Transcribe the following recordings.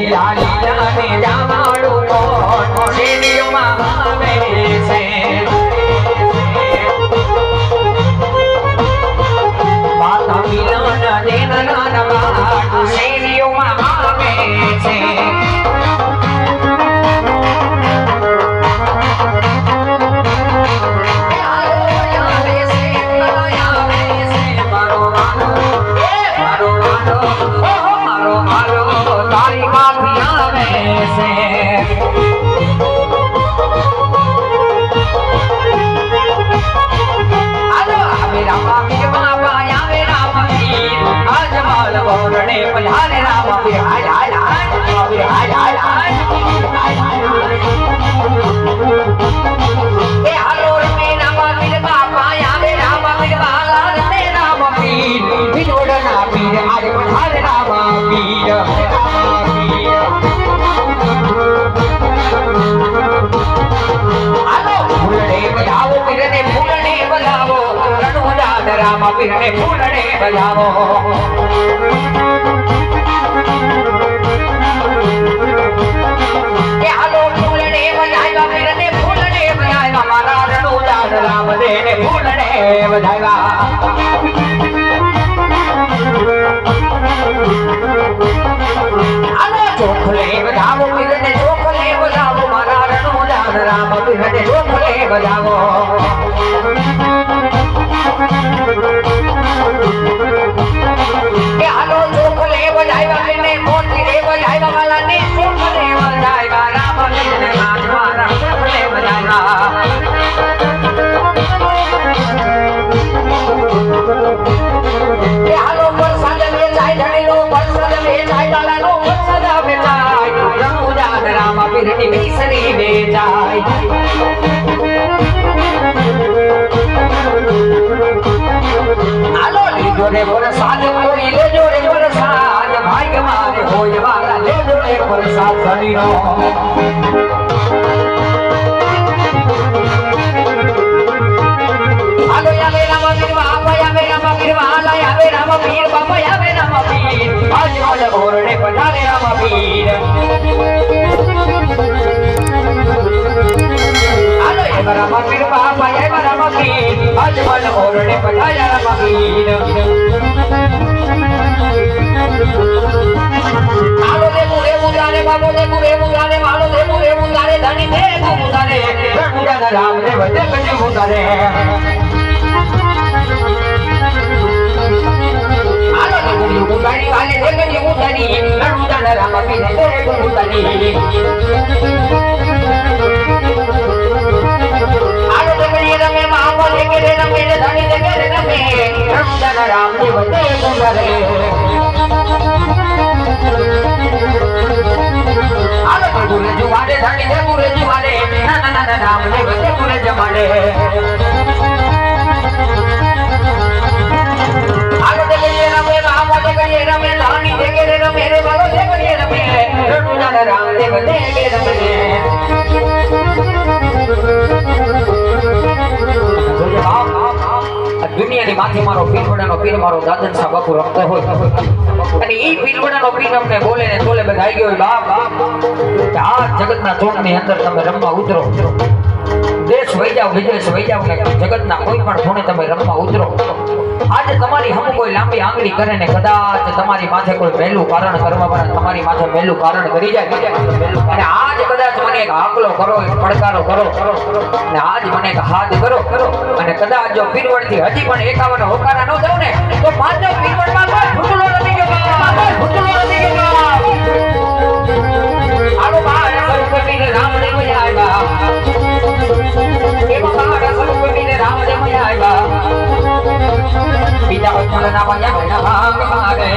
લાલીલાને જામાડું કોણ શેરીઓમાં આવે છે માતા મિલન દેનના વાટ શેરીઓમાં આવે છે रामा पीरने फूलने बजावो के हालो फूलने बजाएगा पीरने फूलने बजाएगा मारा रणुदान राम देने फूलने बजाएगा हालो चोखले बजावो पीरने चोखले बजावो मारा रणुदान राम पीरने चोखले बजावो के हालो चोखले बजाएगा मैंने मोटी रे बजाएगा वाला ने चोखले बजाएगा राम ने नाच मारा चोखले बजाएगा के हालो प्रसाद में जाए धनी लो प्रसाद में जाए डाला लो प्रसाद में जाए रमुदान राम पीरनी मिसरी में जाए जोरे प्रसाद कोई ले जोरे प्रसाद भाई मारे होय वाला ले जोरे प्रसाद सनीरो आलो या मेरा मगीर बाबा या मेरा मगीर वाला या मेरा मगीर बाबा या मेरा मगीर आज वाला घोरने पधारे राम वीर आलो या मेरा मगीर बाबा या मेरा मगीर आज वाला घोरने पधारे राम वीर आलो दे मुरे मुगारे बाबो दे मुरे मुगारे मालो दे मुरे मुगारे धनी दे मुगारे रणुदान राम दे वदे कटे मुगारे आलो दे मुरे मुगारी वाले दे कटे मुगारी रणुदान राम पीने दे मुगारी आलो दे कटे रमे मामो दे के रमे धनी दे के रमे रणुदान राम दे वदे मुगारे आलो दे मुरे जुवारे धनी दे मुरे जुवारे ना ना ना राम दे वदे मुरे जमाने आलो दे के रमे मामो दे के रमे धनी दे के रमे रे बालो दे के रमे रणुदान राम दे वदे के रमे दुनियाની માથે મારો પીરવડાનો પીર મારો દાદન સાહેબ બાપુ રમતો હોય અને ઈ પીરવડાનો પીર અમને બોલે ને તોલે બધા આવી ગયો બાપ આ જગતના ચોકની અંદર તમે રમવા ઉતરો દેશ વઈ જાવ વિદેશ વઈ જાવ ને જગતના કોઈ પણ ખૂણે તમે રમવા ઉતરો આજે તમારી હમ કોઈ લાંબી આંગળી કરે ને કદાચ તમારી માથે કોઈ પહેલું કારણ કરવા વાળા તમારી માથે પહેલું કારણ કરી જાય અને આજ કદાચ મને એક હાકલો કરો એક પડકારો કરો અને આજ મને એક હાથ કરો અને કદાચ જો પીરવડથી હજી પણ 51 હોકારા ન દઉં ને તો માત્ર પીરવડમાં કોઈ ફૂટલો નથી ગયો ફૂટલો નથી ગયો આલો બાળ સ્વરૂપ પીર રામદેવ આવ્યા એમાં બાળ સ્વરૂપ પીર રામદેવ આવ્યા બીજા વચનના વાયા બેના ભાગ મારે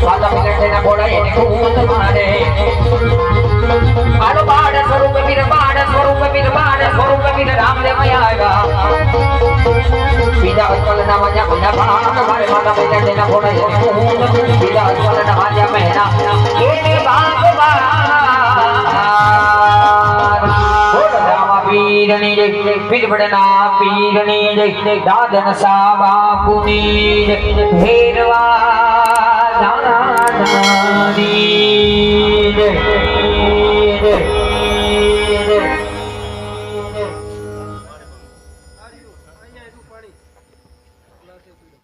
સ્વાદ મિલટેના બોડા એને ખૂંદ મારે આલો બાળ સ્વરૂપ પીર રામદેવ આવ્યા બીજા વચનના વાયા બેના ભાગ મારે માતા મિલટેના બોડા એને ખૂંદ બીજા વચનના વાયા બેના એને ભાગ પીરની જય પીરવડના પીરની જય દાદન સા બાપુની જય ભેરવા દાનાની